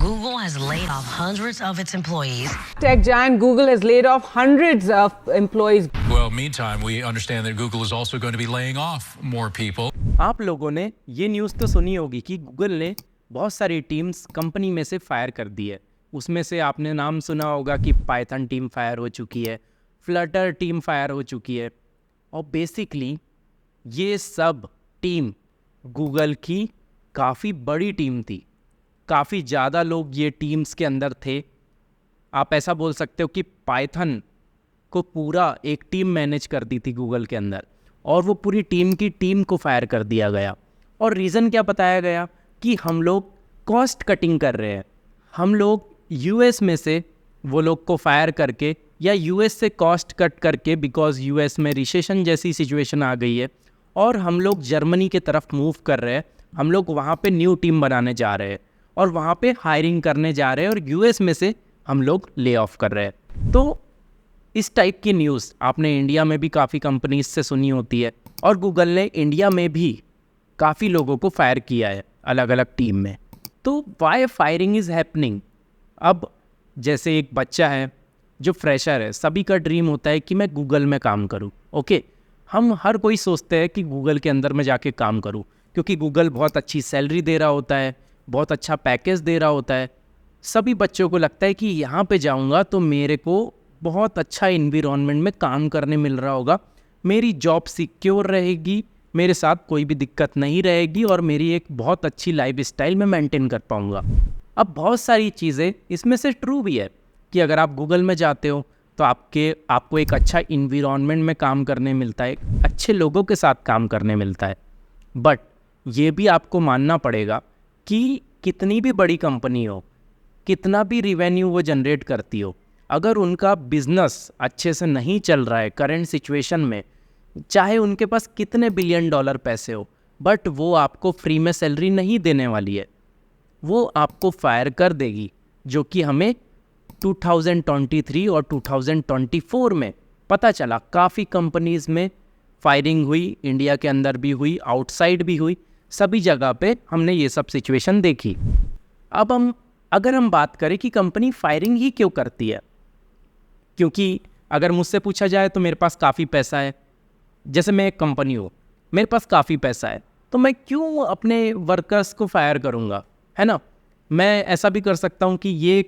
Google has laid off hundreds of its employees. Tech giant Google has laid off hundreds of employees. Well, meantime, we understand that Google is also going to be laying off more people. आप लोगों ने ये news तो सुनी होगी कि Google ने बहुत सारी टीम्स कंपनी में से फायर कर दी है। उसमें से आपने नाम सुना होगा कि पाइथन टीम फायर हो चुकी है, फ्लटर टीम फायर हो चुकी है, और बेसिकली ये सब टीम गूगल की काफ़ी बड़ी टीम थी। काफ़ी ज़्यादा लोग ये टीम्स के अंदर थे। आप ऐसा बोल सकते हो कि पाइथन को पूरा एक टीम मैनेज करती थी गूगल के अंदर, और वो पूरी टीम को फायर कर दिया गया। और रीज़न क्या बताया गया कि हम लोग कॉस्ट कटिंग कर रहे हैं। हम लोग यूएस में से वो लोग को फायर करके या यूएस से कॉस्ट कट करके, बिकॉज यूएस में रिसेशन जैसी सिचुएशन आ गई है, और हम लोग जर्मनी के तरफ मूव कर रहे हैं। हम लोग वहाँ पे न्यू टीम बनाने जा रहे हैं और वहाँ पे हायरिंग करने जा रहे हैं, और यूएस में से हम लोग ले ऑफ कर रहे हैं। तो इस टाइप की न्यूज़ आपने इंडिया में भी काफ़ी कंपनीज से सुनी होती है, और गूगल ने इंडिया में भी काफ़ी लोगों को फायर किया है अलग अलग टीम में। तो वाई फायरिंग इज़ हैपनिंग? अब जैसे एक बच्चा है जो फ्रेशर है, सभी का ड्रीम होता है कि मैं गूगल में काम करूं। ओके, हम हर कोई सोचते हैं कि गूगल के अंदर मैं जाके काम करूं, क्योंकि गूगल बहुत अच्छी सैलरी दे रहा होता है, बहुत अच्छा पैकेज दे रहा होता है। सभी बच्चों को लगता है कि यहाँ पे जाऊँगा तो मेरे को बहुत अच्छा इन्वायरमेंट में काम करने मिल रहा होगा, मेरी जॉब सिक्योर रहेगी, मेरे साथ कोई भी दिक्कत नहीं रहेगी, और मेरी एक बहुत अच्छी लाइफस्टाइल में मेंटेन कर पाऊँगा। अब बहुत सारी चीज़ें इसमें से ट्रू भी है कि अगर आप गूगल में जाते हो तो आपको एक अच्छा इन्वायरमेंट में काम करने मिलता है, अच्छे लोगों के साथ काम करने मिलता है। बट ये भी आपको मानना पड़ेगा कि कितनी भी बड़ी कंपनी हो, कितना भी रिवेन्यू वो जनरेट करती हो, अगर उनका बिजनेस अच्छे से नहीं चल रहा है करंट सिचुएशन में, चाहे उनके पास कितने बिलियन डॉलर पैसे हो, बट वो आपको फ्री में सैलरी नहीं देने वाली है, वो आपको फायर कर देगी। जो कि हमें 2023 और 2024 में पता चला। काफ़ी कंपनीज़ में फायरिंग हुई, इंडिया के अंदर भी हुई, आउटसाइड भी हुई, सभी जगह पे हमने ये सब सिचुएशन देखी। अब अगर हम बात करें कि कंपनी फायरिंग ही क्यों करती है, क्योंकि अगर मुझसे पूछा जाए तो मेरे पास काफ़ी पैसा है, जैसे मैं एक कंपनी हूँ, मेरे पास काफ़ी पैसा है, तो मैं क्यों अपने वर्कर्स को फायर करूँगा, है ना। मैं ऐसा भी कर सकता हूँ कि ये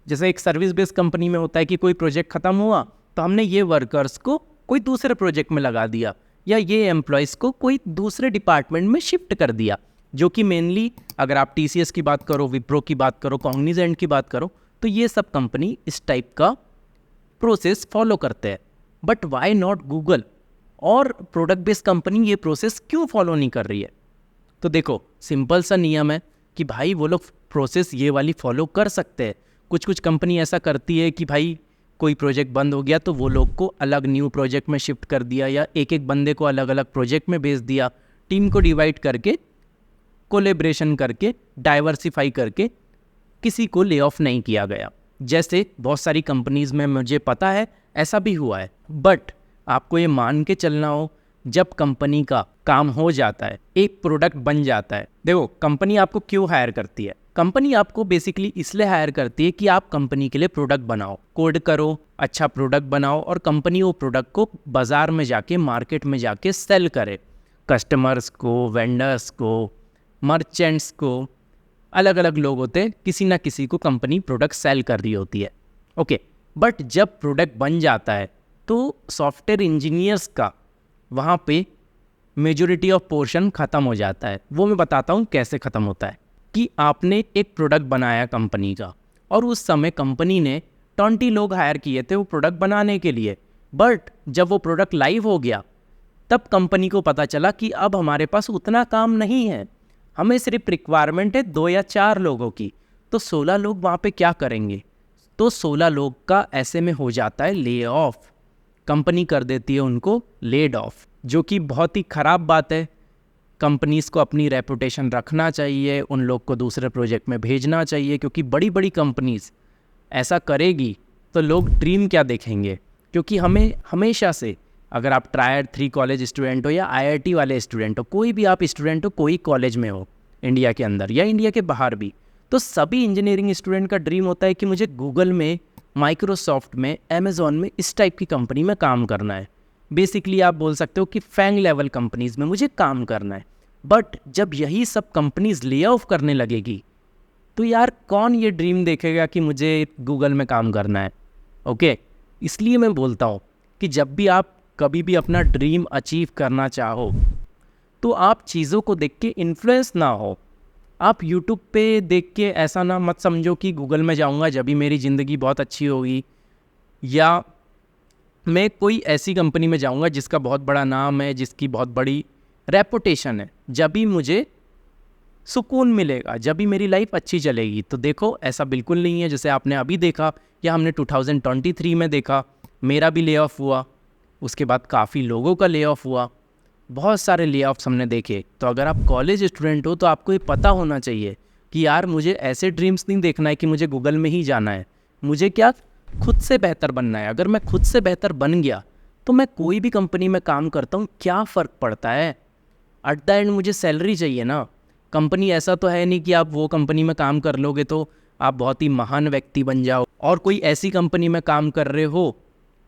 जैसे एक सर्विस बेस्ड कंपनी में होता है कि कोई प्रोजेक्ट ख़त्म हुआ तो हमने ये वर्कर्स को कोई दूसरे प्रोजेक्ट में लगा दिया, या ये एम्प्लॉयज़ को कोई दूसरे डिपार्टमेंट में शिफ्ट कर दिया। जो कि मेनली अगर आप TCS की बात करो, विप्रो की बात करो, कॉग्निजेंट की बात करो, तो ये सब कंपनी इस टाइप का प्रोसेस फॉलो करते हैं। बट वाई नॉट गूगल और प्रोडक्ट बेस्ड कंपनी ये प्रोसेस क्यों फॉलो नहीं कर रही है? तो देखो, सिंपल सा नियम है कि भाई वो लोग प्रोसेस ये वाली फॉलो कर सकते हैं। कुछ कंपनी ऐसा करती है कि भाई कोई प्रोजेक्ट बंद हो गया तो वो लोग को अलग न्यू प्रोजेक्ट में शिफ्ट कर दिया, या एक बंदे को अलग अलग प्रोजेक्ट में भेज दिया, टीम को डिवाइड करके, कोलेब्रेशन करके, डाइवर्सिफाई करके किसी को ले ऑफ नहीं किया गया। जैसे बहुत सारी कंपनीज़ में मुझे पता है ऐसा भी हुआ है। बट आपको ये मान के चलना हो, जब कंपनी का काम हो जाता है, एक प्रोडक्ट बन जाता है, देखो कंपनी आपको क्यों हायर करती है? कंपनी आपको बेसिकली इसलिए हायर करती है कि आप कंपनी के लिए प्रोडक्ट बनाओ, कोड करो, अच्छा प्रोडक्ट बनाओ, और कंपनी वो प्रोडक्ट को बाज़ार में जाके, मार्केट में जाके सेल करे, कस्टमर्स को, वेंडर्स को, मर्चेंट्स को, अलग अलग लोग होते हैं, किसी ना किसी को कंपनी प्रोडक्ट सेल कर रही होती है। ओके, बट जब प्रोडक्ट बन जाता है तो सॉफ्टवेयर इंजीनियर्स का वहाँ पे मेजॉरिटी ऑफ पोर्शन ख़त्म हो जाता है। वो मैं बताता हूँ कैसे ख़त्म होता है। कि आपने एक प्रोडक्ट बनाया कंपनी का, और उस समय कंपनी ने 20 लोग हायर किए थे वो प्रोडक्ट बनाने के लिए, बट जब वो प्रोडक्ट लाइव हो गया तब कंपनी को पता चला कि अब हमारे पास उतना काम नहीं है, हमें सिर्फ रिक्वायरमेंट है 2 या 4 लोगों की, तो 16 लोग वहाँ पे क्या करेंगे? तो 16 लोग का ऐसे में हो जाता है ले ऑफ, कंपनी कर देती है उनको लेड ऑफ, जो कि बहुत ही ख़राब बात है। कंपनीज़ को अपनी रेपुटेशन रखना चाहिए, उन लोग को दूसरे प्रोजेक्ट में भेजना चाहिए, क्योंकि बड़ी बड़ी कंपनीज़ ऐसा करेगी तो लोग ड्रीम क्या देखेंगे। क्योंकि हमें हमेशा से, अगर आप Tier 3 कॉलेज स्टूडेंट हो या IIT वाले स्टूडेंट हो, कोई भी आप स्टूडेंट हो, कोई कॉलेज में हो इंडिया के अंदर या इंडिया के बाहर भी, तो सभी इंजीनियरिंग स्टूडेंट का ड्रीम होता है कि मुझे गूगल में, माइक्रोसॉफ्ट में, अमेज़ॉन में इस टाइप की कंपनी में काम करना है। बेसिकली आप बोल सकते हो कि फैंग लेवल कंपनीज़ में मुझे काम करना है। बट जब यही सब कंपनीज़ ले ऑफ करने लगेगी तो यार कौन ये ड्रीम देखेगा कि मुझे गूगल में काम करना है। ओके, इसलिए मैं बोलता हूँ कि जब भी आप कभी भी अपना ड्रीम अचीव करना चाहो तो आप चीज़ों को देख के इन्फ्लुएंस ना हो। आप यूट्यूब पे देख के ऐसा ना मत समझो कि गूगल में जाऊँगा जब भी मेरी ज़िंदगी बहुत अच्छी होगी, या मैं कोई ऐसी कंपनी में जाऊँगा जिसका बहुत बड़ा नाम है, जिसकी बहुत बड़ी रेपुटेशन है, जब भी मुझे सुकून मिलेगा, जब भी मेरी लाइफ अच्छी चलेगी। तो देखो ऐसा बिल्कुल नहीं है। जैसे आपने अभी देखा या हमने 2023 में देखा, मेरा भी ले ऑफ हुआ, उसके बाद काफ़ी लोगों का ले ऑफ हुआ, बहुत सारे ले ऑफ्स हमने देखे। तो अगर आप कॉलेज स्टूडेंट हो तो आपको ये पता होना चाहिए कि यार मुझे ऐसे ड्रीम्स नहीं देखना है कि मुझे गूगल में ही जाना है, मुझे क्या खुद से बेहतर बनना है। अगर मैं खुद से बेहतर बन गया तो मैं कोई भी कंपनी में काम करता हूँ, क्या फ़र्क पड़ता है। एट द एंड मुझे सैलरी चाहिए ना। कंपनी ऐसा तो है नहीं कि आप वो कंपनी में काम कर लोगे तो आप बहुत ही महान व्यक्ति बन जाओ, और कोई ऐसी कंपनी में काम कर रहे हो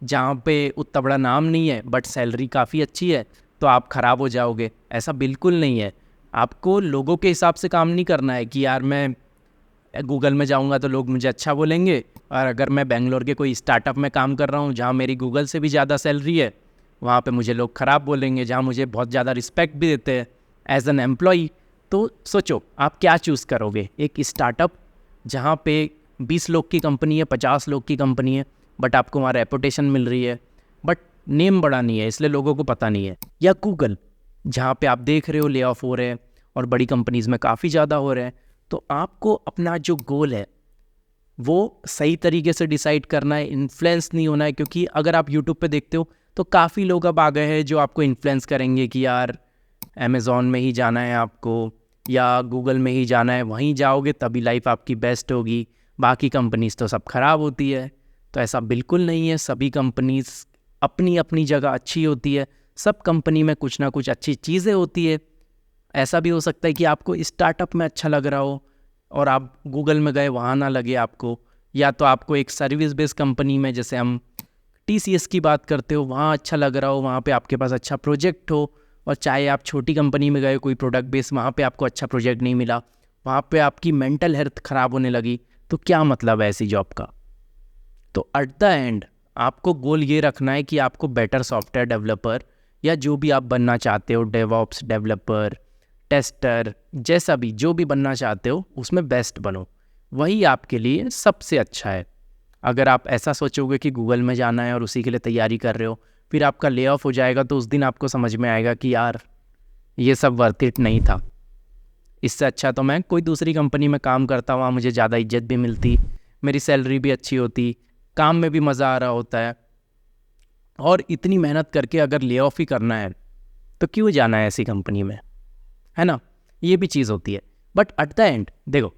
जहाँ पे उतना बड़ा नाम नहीं है बट सैलरी काफ़ी अच्छी है तो आप ख़राब हो जाओगे। ऐसा बिल्कुल नहीं है। आपको लोगों के हिसाब से काम नहीं करना है कि यार मैं गूगल में जाऊंगा तो लोग मुझे अच्छा बोलेंगे, और अगर मैं बेंगलोर के कोई स्टार्टअप में काम कर रहा हूँ जहाँ मेरी गूगल से भी ज़्यादा सैलरी है, वहाँ पे मुझे लोग ख़राब बोलेंगे, जहाँ मुझे बहुत ज़्यादा रिस्पेक्ट भी देते हैं एज एन एम्प्लॉई। तो सोचो आप क्या चूज़ करोगे, एक स्टार्टअप जहाँ पे 20 लोग की कंपनी है, 50 लोग की कंपनी है, बट आपको वहाँ रेपुटेशन मिल रही है बट नेम बड़ा नहीं है इसलिए लोगों को पता नहीं है, या गूगल जहाँ पे आप देख रहे हो ले ऑफ हो रहे हैं और बड़ी कंपनीज़ में काफ़ी ज़्यादा हो रहे हैं। तो आपको अपना जो गोल है वो सही तरीके से डिसाइड करना है, इन्फ्लुएंस नहीं होना है। क्योंकि अगर आप यूट्यूब पे देखते हो तो काफ़ी लोग अब आ गए हैं जो आपको इन्फ्लुएंस करेंगे कि यार अमेज़ॉन में ही जाना है आपको या गूगल में ही जाना है, वहीं जाओगे तभी लाइफ आपकी बेस्ट होगी, बाकी कंपनीज़ तो सब ख़राब होती है। तो ऐसा बिल्कुल नहीं है। सभी कंपनीज़ अपनी अपनी जगह अच्छी होती है, सब कंपनी में कुछ ना कुछ अच्छी चीज़ें होती है। ऐसा भी हो सकता है कि आपको स्टार्टअप में अच्छा लग रहा हो और आप गूगल में गए वहाँ ना लगे आपको, या तो आपको एक सर्विस बेस्ड कंपनी में, जैसे हम TCS की बात करते हो, वहाँ अच्छा लग रहा हो, वहाँ पे आपके पास अच्छा प्रोजेक्ट हो। और चाहे आप छोटी कंपनी में गए कोई प्रोडक्ट बेस, वहाँ पे आपको अच्छा प्रोजेक्ट नहीं मिला, वहाँ पे आपकी मेंटल हेल्थ ख़राब होने लगी, तो क्या मतलब है ऐसी जॉब का। तो एट द एंड आपको गोल ये रखना है कि आपको बेटर सॉफ्टवेयर डेवलपर या जो भी आप बनना चाहते हो, डेवऑप्स डेवलपर, टेस्टर, जैसा भी जो भी बनना चाहते हो उसमें बेस्ट बनो, वही आपके लिए सबसे अच्छा है। अगर आप ऐसा सोचोगे कि गूगल में जाना है और उसी के लिए तैयारी कर रहे हो, फिर आपका ले ऑफ हो जाएगा तो उस दिन आपको समझ में आएगा कि यार ये सब वर्थ इट नहीं था, इससे अच्छा तो मैं कोई दूसरी कंपनी में काम करता, वहाँ मुझे ज़्यादा इज्जत भी मिलती, मेरी सैलरी भी अच्छी होती, काम में भी मज़ा आ रहा होता है। और इतनी मेहनत करके अगर ले ऑफ ही करना है तो क्यों जाना है ऐसी कंपनी में, है ना। ये भी चीज़ होती है। बट एट द एंड देखो,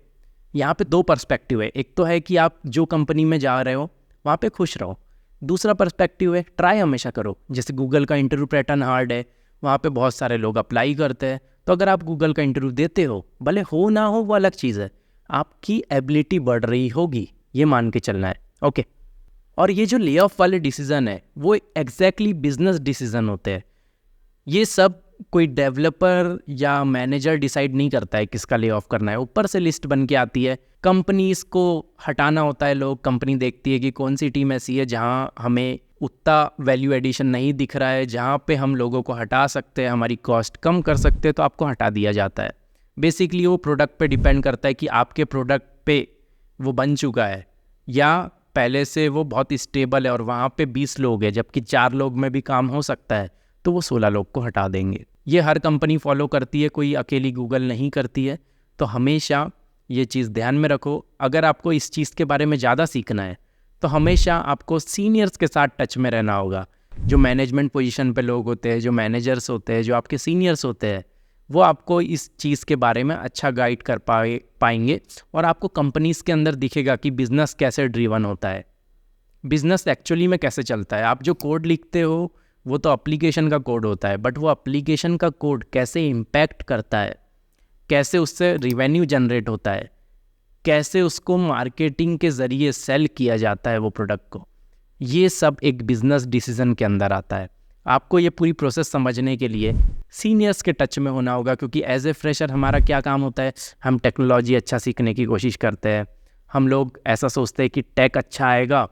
यहाँ पे दो पर्सपेक्टिव है। एक तो है कि आप जो कंपनी में जा रहे हो वहाँ पे खुश रहो, दूसरा पर्सपेक्टिव है ट्राई हमेशा करो। जैसे गूगल का इंटरव्यू पैटर्न हार्ड है, वहाँ पे बहुत सारे लोग अप्लाई करते हैं, तो अगर आप गूगल का इंटरव्यू देते हो, भले हो ना हो वो अलग चीज़ है, आपकी एबिलिटी बढ़ रही होगी, ये मान के चलना है। ओके। और ये जो ले ऑफ वाले डिसीज़न है वो एग्जैक्टली बिजनेस डिसीज़न होते हैं। ये सब कोई डेवलपर या मैनेजर डिसाइड नहीं करता है किसका ले ऑफ करना है, ऊपर से लिस्ट बन के आती है। कंपनीज को हटाना होता है, लोग कंपनी देखती है कि कौन सी टीम ऐसी है जहां हमें उतना वैल्यू एडिशन नहीं दिख रहा है, जहां पे हम लोगों को हटा सकते हैं, हमारी कॉस्ट कम कर सकते हैं, तो आपको हटा दिया जाता है। बेसिकली वो प्रोडक्ट पे डिपेंड करता है कि आपके प्रोडक्ट पे वो बन चुका है या पहले से वो बहुत स्टेबल है और वहाँ पे 20 लोग हैं जबकि 4 लोग में भी काम हो सकता है, तो वो 16 लोग को हटा देंगे। ये हर कंपनी फॉलो करती है, कोई अकेली गूगल नहीं करती है। तो हमेशा ये चीज़ ध्यान में रखो। अगर आपको इस चीज़ के बारे में ज़्यादा सीखना है तो हमेशा आपको सीनियर्स के साथ टच में रहना होगा। जो मैनेजमेंट पोजीशन पे लोग होते हैं, जो मैनेजर्स होते हैं, जो आपके सीनियर्स होते हैं, वो आपको इस चीज़ के बारे में अच्छा गाइड कर पाएंगे और आपको कंपनीज़ के अंदर दिखेगा कि बिज़नेस कैसे ड्रिवन होता है, बिज़नेस एक्चुअली में कैसे चलता है। आप जो कोड लिखते हो वो तो एप्लीकेशन का कोड होता है, बट वो एप्लीकेशन का कोड कैसे इम्पैक्ट करता है, कैसे उससे रिवेन्यू जनरेट होता है, कैसे उसको मार्केटिंग के ज़रिए सेल किया जाता है वो प्रोडक्ट को, ये सब एक बिजनेस डिसीजन के अंदर आता है। आपको ये पूरी प्रोसेस समझने के लिए सीनियर्स के टच में होना होगा, क्योंकि एज ए फ्रेशर हमारा क्या काम होता है, हम टेक्नोलॉजी अच्छा सीखने की कोशिश करते हैं। हम लोग ऐसा सोचते हैं कि टेक अच्छा आएगा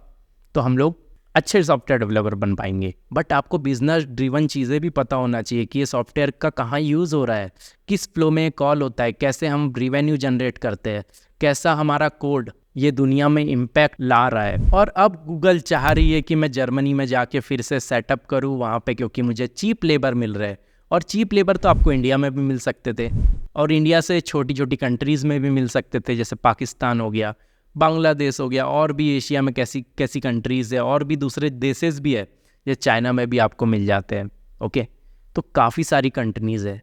तो हम लोग अच्छे सॉफ्टवेयर डेवलपर बन पाएंगे, बट आपको बिजनेस ड्रिवन चीज़ें भी पता होना चाहिए कि ये सॉफ्टवेयर का कहाँ यूज़ हो रहा है, किस फ्लो में कॉल होता है, कैसे हम रिवेन्यू जनरेट करते हैं, कैसा हमारा कोड ये दुनिया में इम्पैक्ट ला रहा है। और अब गूगल चाह रही है कि मैं जर्मनी में जाके फिर से सेटअप करूँ वहाँ पे, क्योंकि मुझे चीप लेबर मिल रहा है। और चीप लेबर तो आपको इंडिया में भी मिल सकते थे, और इंडिया से छोटी छोटी कंट्रीज़ में भी मिल सकते थे, जैसे पाकिस्तान हो गया, बांग्लादेश हो गया, और भी एशिया में कैसी कैसी कंट्रीज़ है, और भी दूसरे देशेस भी है, जैसे चाइना में भी आपको मिल जाते हैं। ओके, तो काफ़ी सारी कंट्रीज़ है।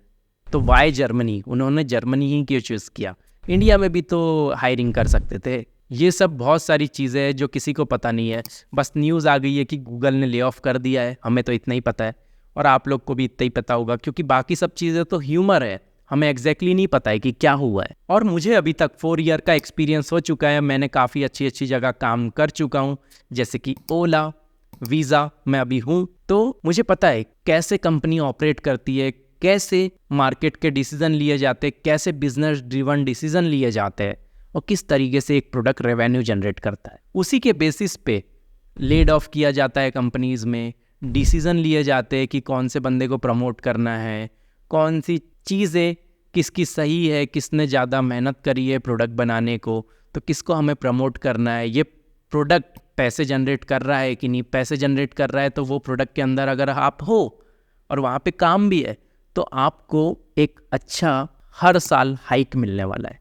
तो वाई जर्मनी, उन्होंने जर्मनी ही क्यों चूज़ किया? इंडिया में भी तो हायरिंग कर सकते थे। ये सब बहुत सारी चीज़ें हैं जो किसी को पता नहीं है। बस न्यूज़ आ गई है कि गूगल ने ले ऑफ कर दिया है, हमें तो इतना ही पता है, और आप लोग को भी इतना ही पता होगा, क्योंकि बाकी सब चीज़ें तो ह्यूमर है, हमें एग्जैक्टली नहीं पता है कि क्या हुआ है। और मुझे अभी तक 4 ईयर का एक्सपीरियंस हो चुका है, मैंने काफ़ी अच्छी अच्छी जगह काम कर चुका हूँ, जैसे कि ओला, वीज़ा में अभी हूँ। तो मुझे पता है कैसे कंपनी ऑपरेट करती है, कैसे मार्केट के डिसीजन लिए जाते हैं, कैसे बिजनेस ड्रिवन डिसीजन लिए जाते हैं, और किस तरीके से एक प्रोडक्ट रेवेन्यू जनरेट करता है। उसी के बेसिस पे लेड ऑफ किया जाता है कंपनीज़ में, डिसीजन लिए जाते हैं कि कौन से बंदे को प्रमोट करना है, कौन सी चीज़ें किसकी सही है, किसने ज़्यादा मेहनत करी है प्रोडक्ट बनाने को, तो किसको हमें प्रमोट करना है, ये प्रोडक्ट पैसे जनरेट कर रहा है कि नहीं, पैसे जनरेट कर रहा है तो वो प्रोडक्ट के अंदर अगर आप हो और वहाँ पे काम भी है तो आपको एक अच्छा हर साल हाइक मिलने वाला है।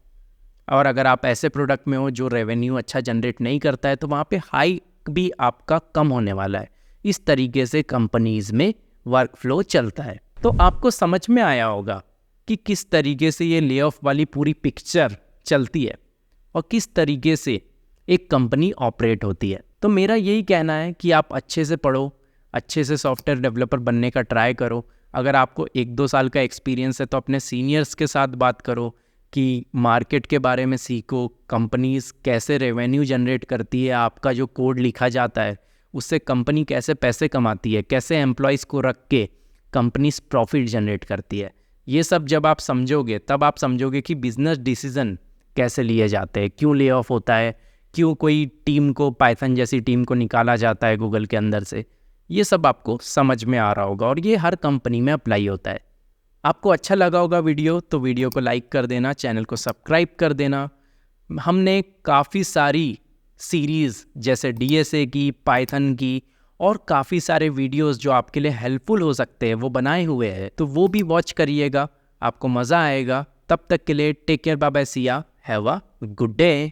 और अगर आप ऐसे प्रोडक्ट में हो जो रेवेन्यू अच्छा जनरेट नहीं करता है तो वहाँ पे हाइक भी आपका कम होने वाला है। इस तरीके से कंपनीज़ में वर्क फ्लो चलता है। तो आपको समझ में आया होगा कि किस तरीके से ये ले ऑफ वाली पूरी पिक्चर चलती है और किस तरीके से एक कंपनी ऑपरेट होती है। तो मेरा यही कहना है कि आप अच्छे से पढ़ो, अच्छे से सॉफ्टवेयर डेवलपर बनने का ट्राई करो। अगर आपको 1-2 साल का एक्सपीरियंस है तो अपने सीनियर्स के साथ बात करो कि मार्केट के बारे में सीखो, कंपनीज़ कैसे रेवेन्यू जनरेट करती है, आपका जो कोड लिखा जाता है उससे कंपनी कैसे पैसे कमाती है, कैसे एम्प्लॉयज़ को रख के कंपनीज प्रॉफिट जनरेट करती है। ये सब जब आप समझोगे तब आप समझोगे कि बिजनेस डिसीजन कैसे लिए जाते हैं, क्यों ले ऑफ होता है, क्यों कोई टीम को, पाइथन जैसी टीम को निकाला जाता है गूगल के अंदर से। ये सब आपको समझ में आ रहा होगा और ये हर कंपनी में अप्लाई होता है। आपको अच्छा लगा होगा वीडियो तो वीडियो को लाइक कर देना, चैनल को सब्सक्राइब कर देना। हमने काफ़ी सारी सीरीज़ जैसे DSA की, पाइथन की और काफ़ी सारे वीडियोस जो आपके लिए हेल्पफुल हो सकते हैं वो बनाए हुए हैं, तो वो भी वॉच करिएगा, आपको मज़ा आएगा। तब तक के लिए टेक केयर, बाय बाय, सी या, हैव अ गुड डे।